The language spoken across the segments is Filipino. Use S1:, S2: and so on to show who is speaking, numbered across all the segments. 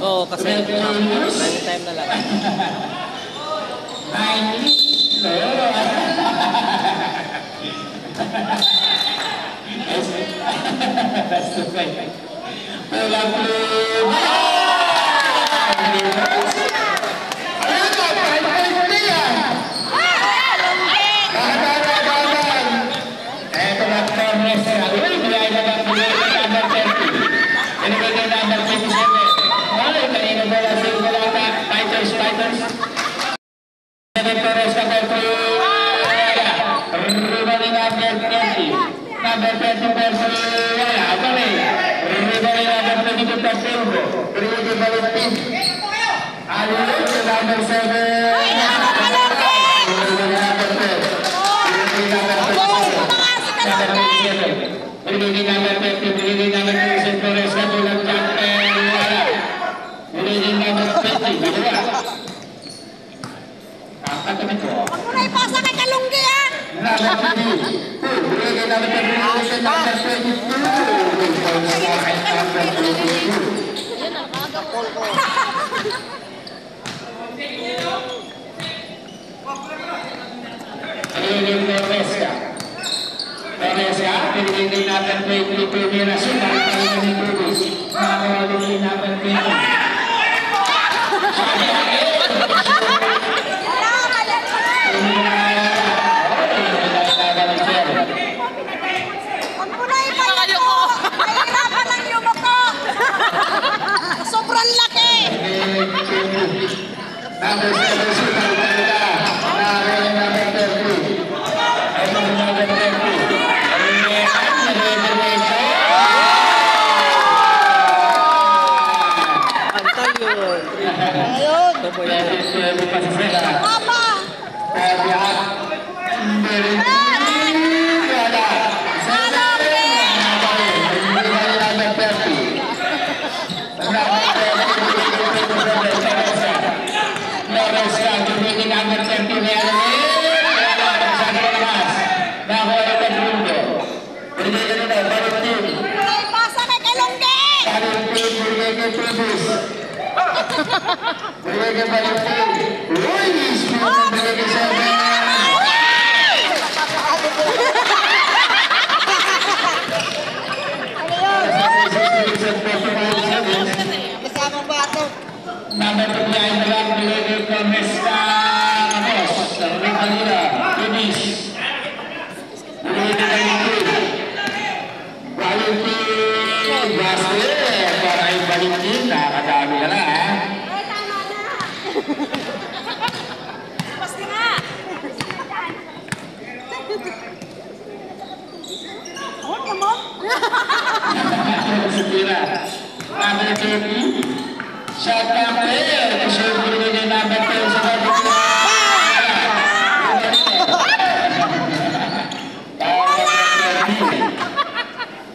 S1: Oo, kasi prime time na lang.
S2: 90. That's the thing. Pulang blue.
S3: Mulai pasa kay Kalunggi ah. Sobrang laki.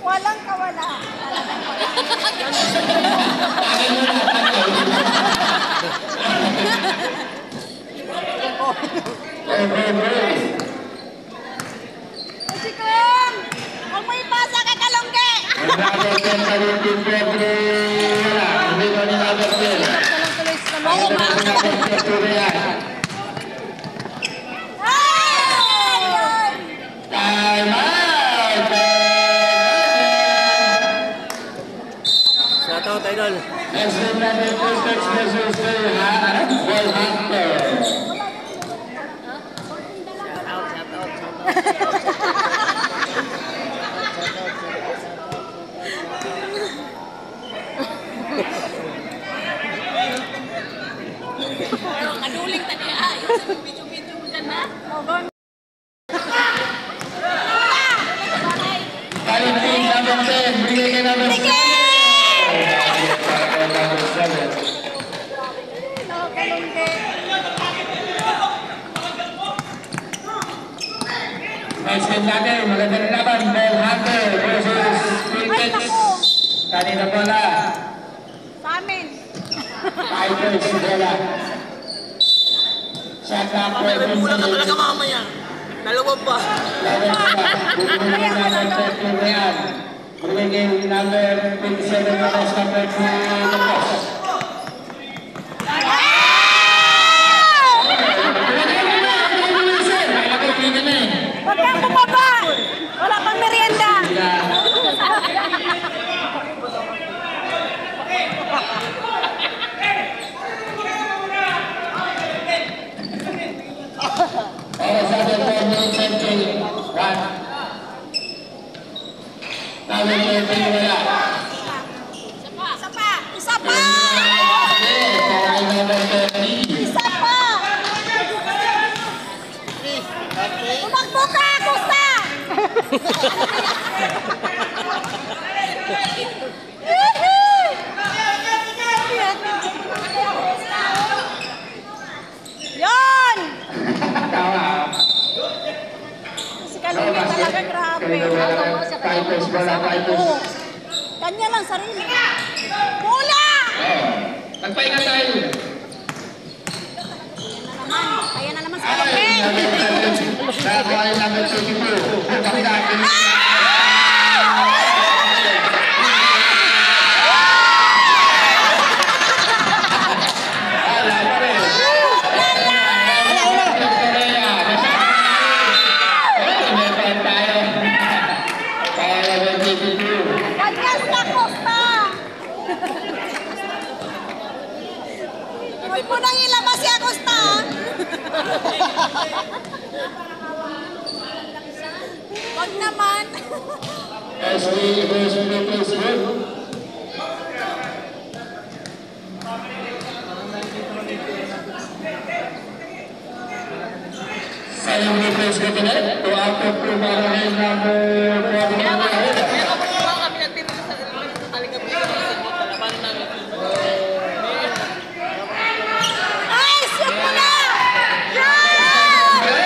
S3: Walang kawala. Sikong, huwag mo ipasa kay Kalunggi.
S1: Shoutout, idol.
S3: Kanuling tadi ah, yung video-video mo dyan na.
S2: Next game natin, magandang laban, Ball Hunter versus Philippines. Kanina bola.
S3: Sa amin.
S2: Fighters bola. Shot clock for
S1: Kulang ka talaga mamaya. Dalawa pa.
S2: Lawan bola. Bumulong na ng 30 na yan. Binigay number 27 na sa number 2 na boss.
S3: Huwag kang bumaba! Wala pang merienda! Isa pa! Isa pa! Isa pa! Tumakbo ka, Costa! Yan! Si Kalumi talaga grabe. Oo. Kanya lang sarili. Bola!
S2: Nagpahinga tayo.
S3: Kaya na naman si Kalumi.
S2: Nagpahinga namin sa tipo.
S3: Kanyas ka, Costa! Huwag mo nang ilabas si Costa! Huwag naman!
S2: Sayang replace ko din to after promotion number 4.
S3: Ay, shoot mo na! Yan!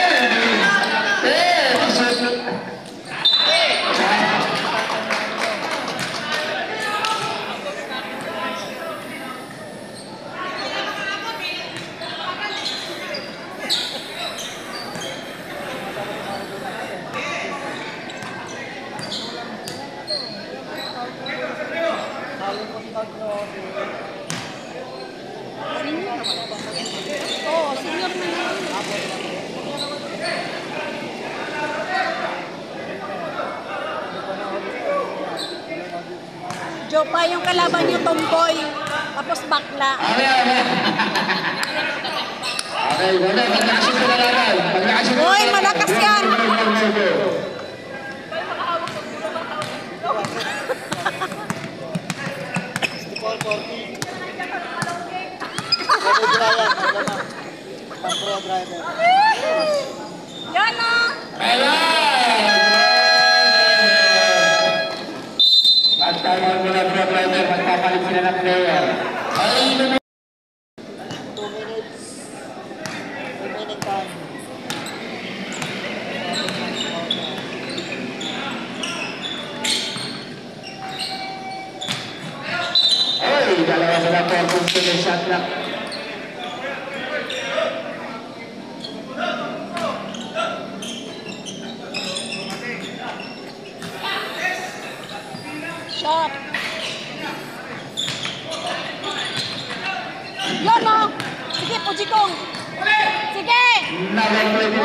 S3: Oo, senior na yun. Jopa yung kalaban niyo, tomboy. Tapos bakla.
S2: Okay, wala. Pagkakasip ko na lang. Pagkakasip ko na lang.
S3: Uy, malakas yan. Yan na.
S2: Pagtawag mo na pro player, magpapalit sila ng player. Ay, dalawa sa na po kung shot lang.
S3: Shot. Yan na. Sige, Pujikong. Sige.
S2: Number 24.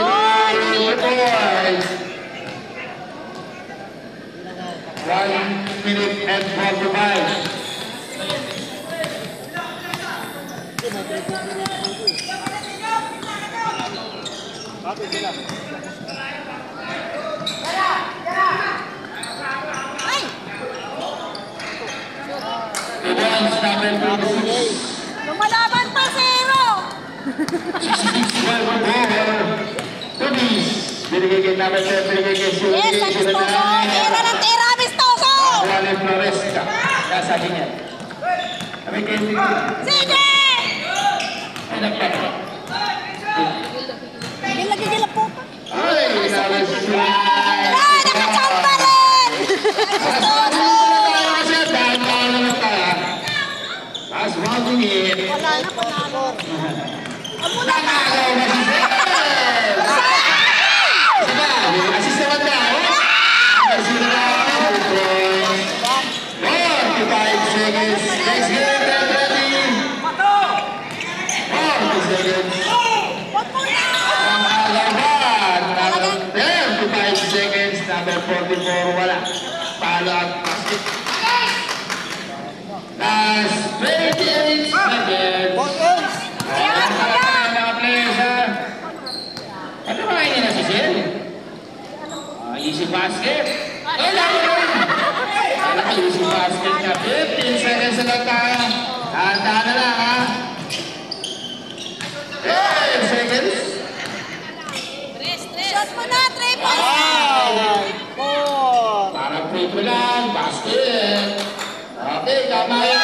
S2: 1 minute and 45.
S3: Ay. Lumalaban pa, zero.
S2: Binigay kay number 10, binigay kay Sue.
S3: Yes, amistoso. Tira ng tira, amistoso.
S2: Wale Flores. Kasabi niya. Sabi kay
S3: Sige. Lagi nila po.
S2: ay,
S3: Ah, nakachamba rin. Amistoso.
S2: Mas magiging
S3: Wala na, panalo. Amo na.
S2: nanakaw na si Sel! Assist naman daw! Assist naman daw! 44, wala. Palo at basket. Last 28 seconds. Ayan, mga players, ha? Ano ba kayo nila si Sil? Easy basket. Oh, lalo rin! Easy basket na. 15 seconds na lang tayo. Tandaan na lang, ha? 10 seconds.
S3: Shot mo na, triple!
S2: Parang free ko lang, basket. Okay, tama yan.